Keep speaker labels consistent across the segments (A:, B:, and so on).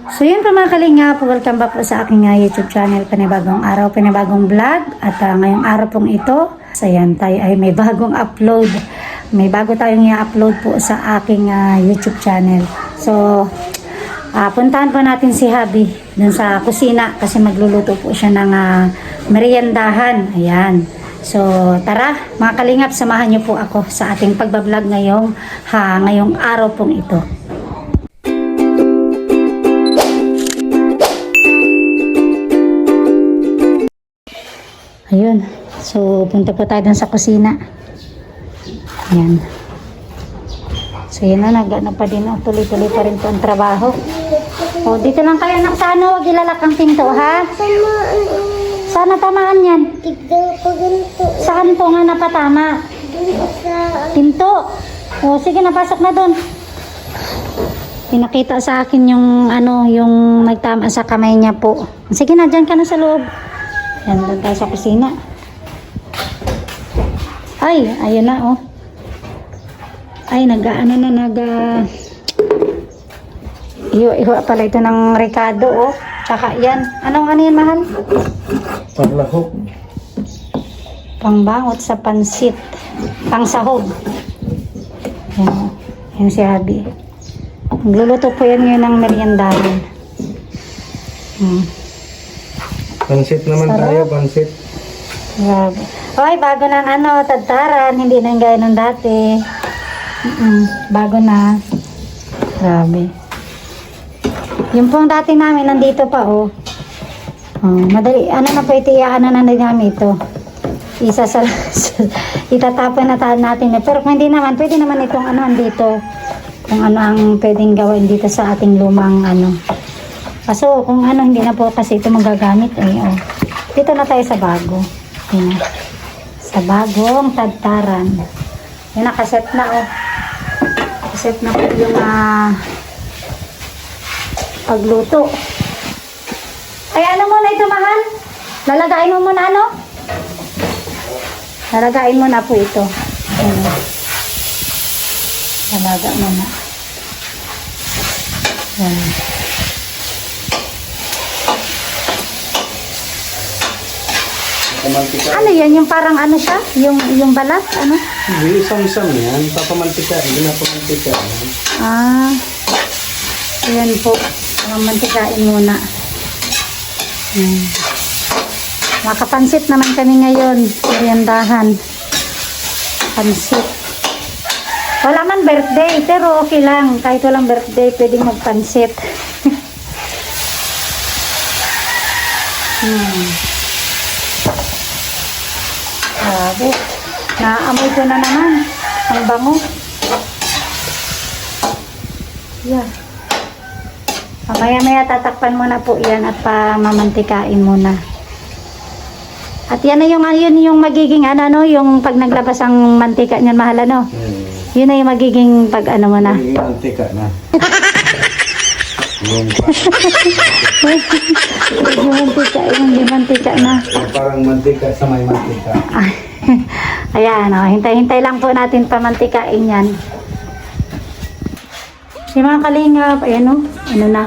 A: So yun po mga kalingap, welcome back po sa aking YouTube channel, panibagong araw, panibagong vlog. At ngayong araw pong ito, sayan tayo ay may bagong upload. May bago tayong i-upload po sa aking YouTube channel. So, puntahan po natin si Habi dun sa kusina kasi magluluto po siya ng meriendahan. Ayan. So, tara mga kalingap, samahan niyo po ako sa ating pagbablog ngayong araw pong ito. Ayun. So, punta po tayo dun sa kusina. Ayan. So, yun na. Nagano pa din. Tuloy-tuloy pa rin po ang trabaho. O, dito lang kayo anak sa ano. Huwag ilalak ang pinto, ha? Sana tamaan yan. Saan po nga napatama? Pinto. O, sige, napasok na dun. Pinakita sa akin yung yung nagtama sa kamay niya po. Sige na, dyan ka na sa loob. Yan, doon tayo sa kusina. Ay, ayun na, oh. Ay, iho pala ito ng Ricardo, oh. Tsaka yan. Ano yan, mahal?
B: Panglahok.
A: Pangbangot sa pansit. Pangsahog. Yan, yan si Habi. Magluluto po yan ngayon ng meriendahan.
B: Pansit naman. Sarap. Tayo, pansit.
A: Grabe. Oy, bago ng tadtaran, hindi na gaya ng dati. Bago na. Grabe. Yung pong dati namin, nandito pa, oh. Madali, na po ito, na namin ito. Itatapon na natin. Pero kung hindi naman, pwede naman itong andito. Kung ano ang pwedeng gawin dito sa ating lumang Kaso kung hindi na po kasi ito magagamit oh. Dito na tayo sa bago. Yan. Sa bagong tadtaran. Yan, nakaset na oh. Nakaset na po yung pagluto. Ay, ano muna ito, mahal? Lalagain mo muna Lalagain mo na po ito. Lalaga mo na. Yan. Ano yan? Yung parang siya? Yung balat?
B: Hindi, isang-isang yan. Papamantika. Hindi na pamantika.
A: Ayan po. Pamantikain muna. Makapansit naman kami ngayon. Meriendahan. Pansit. Wala man birthday, pero okay lang. Kahit walang birthday, pwedeng magpansit. Grabe. Naamoy ko na naman. Ang bango. Yeah. Maya-maya tatakpan mo na po yan at pamamantikain muna. At yan na yung magiging yung pag naglabas ang mantika niyan, mahal Yun na yung magiging pag mo na.
B: Yung mantika na.
A: Yung mantika na.
B: Parang mantika sa may mantika.
A: Ayan, hintay-hintay lang po natin pamantikain yan. Si mga kalingap, ayan na.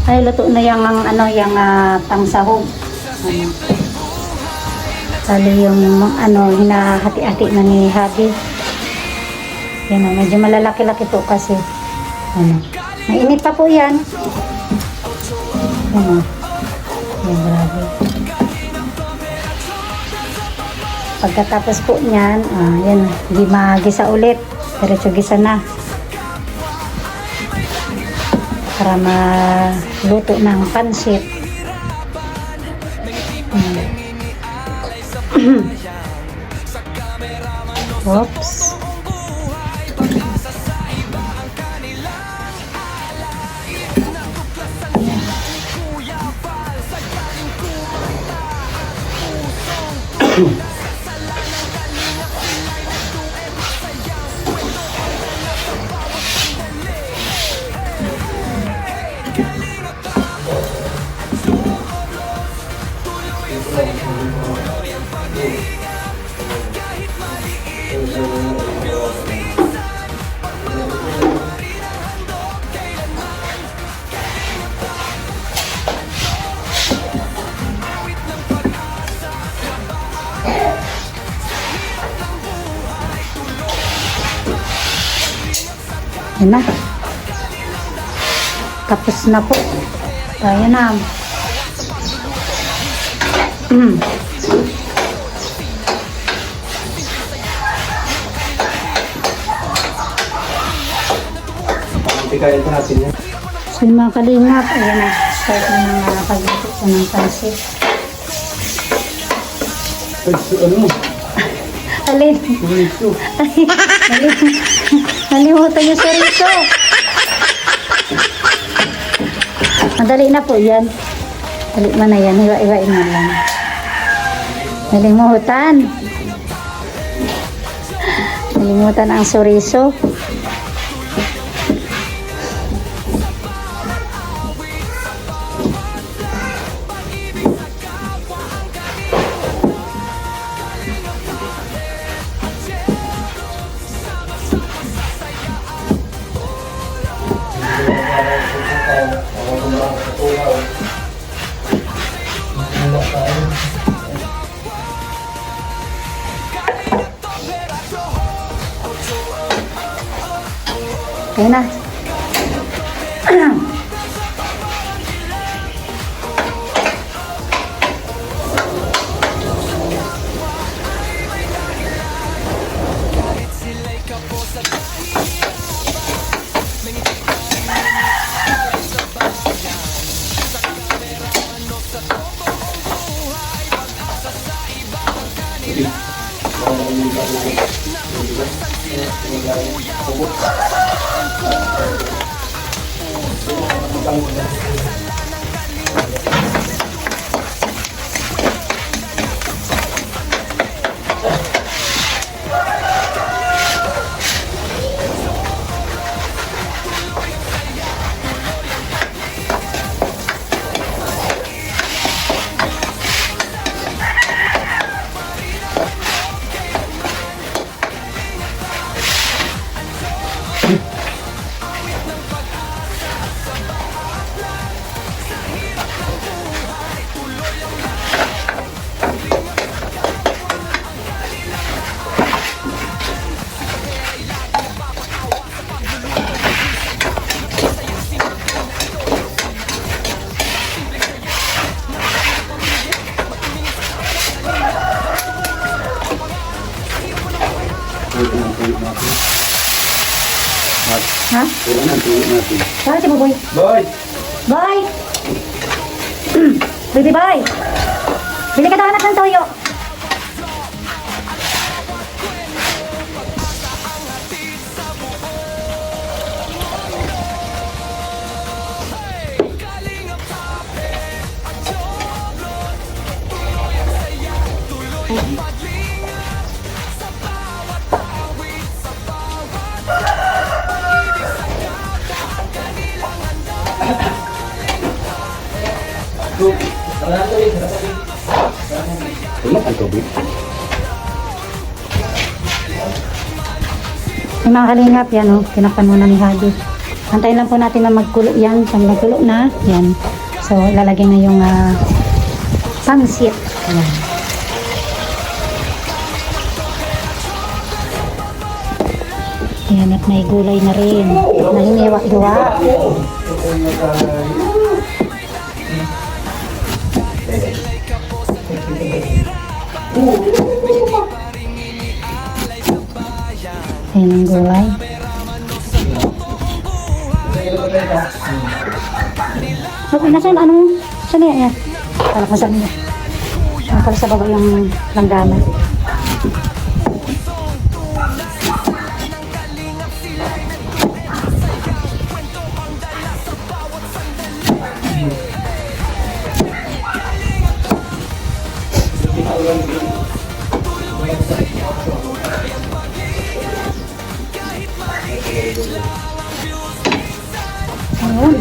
A: Ay, luto na yung pangsahog. Sali yung hinahati-hati na ni Habi. Yan medyo malalaki-laki po kasi. Mainit pa po yan. Yan grabe. Pagkatapos po niyan, yan, hindi magisa ulit. Diretso gisa na. Para maluto ng pansit. Oops. Yun na. Tapos na po. Kaya na.
B: Pamantikain pa natin yan.
A: So yung mga kalingap, ayan na. Start na ng pagluto ko ng pansit.
B: Ano?
A: Alin?
B: Ito.
A: Nalimutan yung chorizo. Madali na po yan. Dali mo na yan. Iwa-iwain mo lang. Nalimutan. Nalimutan ang chorizo. Ayan na. Ha?
B: Wala na, tuloy natin.
A: Bakit si Buboy?
B: Boy!
A: Boy! Baby boy! Bili ka daw anak ng toyo.
B: Tulog ang tubig.
A: Yung mga kalingap, yan o, tinapan muna ni Hadi. Antayin lang po natin na magkulo yan. Pag nagkulo na, yan. So, lalagyan na yung pansit. Ayan. Ayan, at may gulay na rin. Nahiniwa-hiwa. Ayan ang gulay. Okay, nasaan anong? Saan yan? Ayan. Kala ko saan yan. Ang pala sa baba yung langgana. Ayun.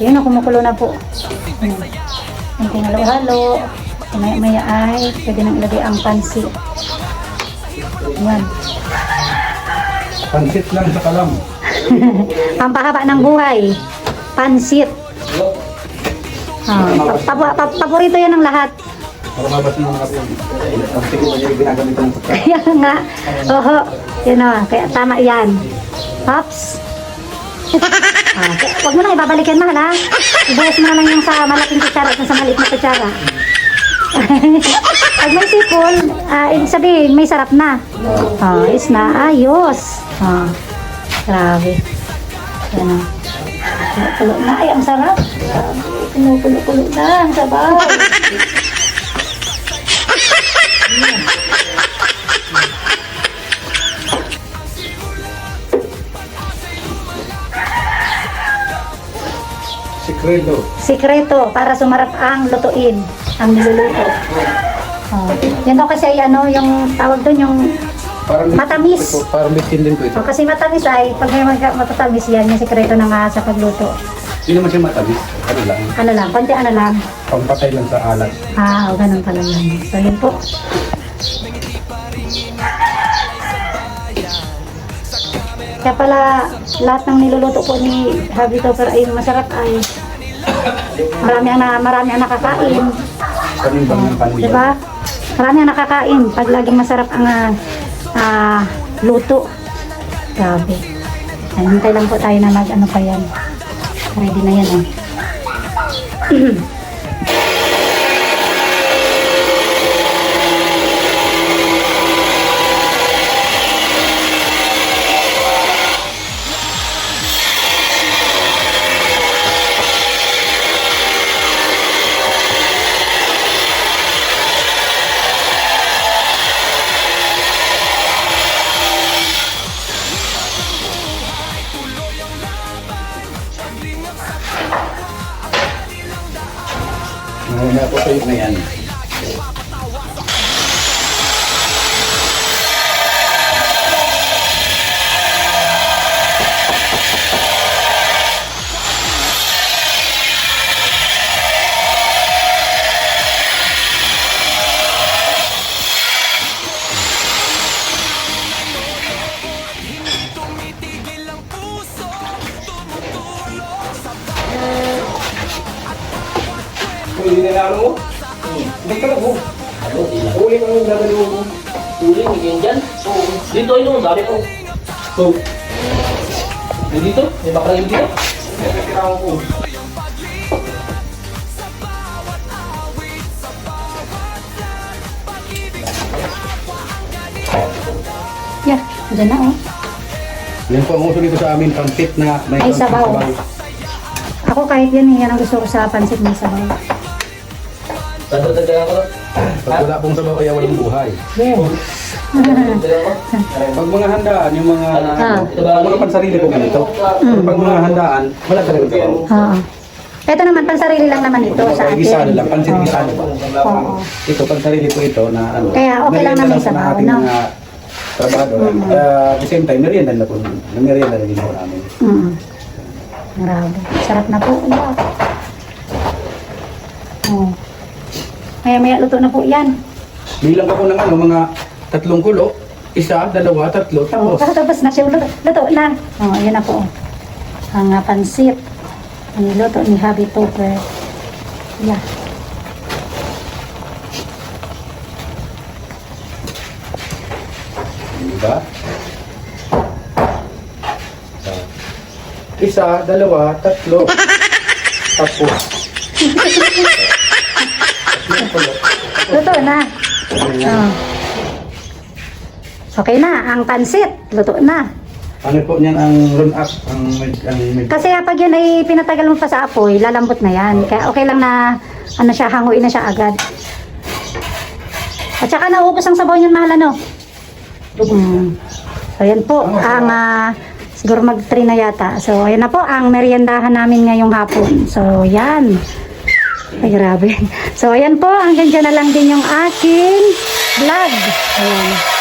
A: Yun, kumukulo na po. Kunting halo-halo. Maya-maya ay pwede nang ilagay ang pansit. Yan.
B: Pansit lang sa kalam.
A: Pampahaba ng buhay. Pansit. Paborito yan ng lahat.
B: Para mabas ng mga kapon. Pansit ko yung ginagamit ng pagkain.
A: Kaya nga. Oo. Yun o. Kaya tama yan. Hops. Huwag mo na ibabalikan, mahal, ha? Ibayas mo na lang yung sa malaking kutsara at sa maliit na kutsara. Pag may sipol, ibig sabihin, may sarap na. Is na. Ayos. Grabe. Yan o. Pulo na. Ay, ang sarap. Pinupulo-pulo na. Ang sabaw. Sikreto para sumarap ang lutuin, ang niluluto. Yan daw kasi ano, yung tawag doon yung matamis.
B: Parang bitin din ko ito.
A: Kasi matamis ay, pag may matatamis yan, yung sikreto na nga sa pagluto.
B: Hindi naman siya matamis. Ano lang.
A: Ano lang, konti ano lang.
B: Pampatay lang sa alat.
A: Ganun pala yan. So yun po. Kaya pala, lahat ng niluluto po ni Habi Topper ay masarap ay marami ang nakakain.
B: Panimbang ng panimbang.
A: Diba? Marami ang nakakain pag laging masarap ang luto. Grabe. Hintay lang po tayo na ano pa yan. Ready na yan eh.
B: Ngayon po kayo na yan. Hindi na lang mo? Hindi ka lang mo. Uli mo yung gagawin mo.
C: Uli, hindi dyan. So, dito yun, dami po. So, dito? May bakal yung dito?
B: Pinapitirahan ko.
A: Yeah, dyan na oh.
B: Yan po ang uso dito sa amin, pansit na may
A: Ay, sabaw. Ako kahit yan eh, yan ang gusto ko sa pansit ng sabaw.
C: Dagdagan ko.
B: Pag wala pong sabaw kaya walang buhay.
A: Yeah.
C: Dagdagan ko.
B: Pag mga handaan, yung mga
C: Ito ba?
B: mga pansarili ko ganito. Pero pag mga handaan, wala talaga sabaw.
A: Oo. Ito naman, pansarili lang naman ito sa
B: Kaya gisa
A: atin.
B: lang, pansit gisa na ba?
A: Oo.
B: Ito, pansarili ko ito na ano.
A: Kaya okay lang naman
B: merienda
A: sa
B: po ng
A: baon,
B: ating
A: no?
B: mga trabahador. At the same time, merienda na po. Merienda na din po namin.
A: Grabe. Sarap na po. Maya-maya luto na po yan.
B: Bilang ako ng ano, mga 3 kulo. 1, 2, 3.
A: Oo,
B: Tapos,
A: tapos na siya. Luto na. Ayan na po. Ang pansit. Ang niluto ni Habi Topper. Yeah.
B: diba? 1, 2, 3. Tapos.
A: Luto na. Okay na. Ang pansit. Luto na.
B: Ano po niyan ang run up? Ang
A: Kasi pag yun ay pinatagal mo pa sa apoy, lalambot na yan. Kaya okay lang na ano siya, hanguin na siya agad. At saka naubos ang sabaw niyan, mahal ano. So yan po, ang siguro mag-3 na yata. So ayan na po ang meriendahan namin ngayong hapon. So yan. Ay grabe. So ayan po, hanggang dyan na lang din yung aking vlog. Ayan.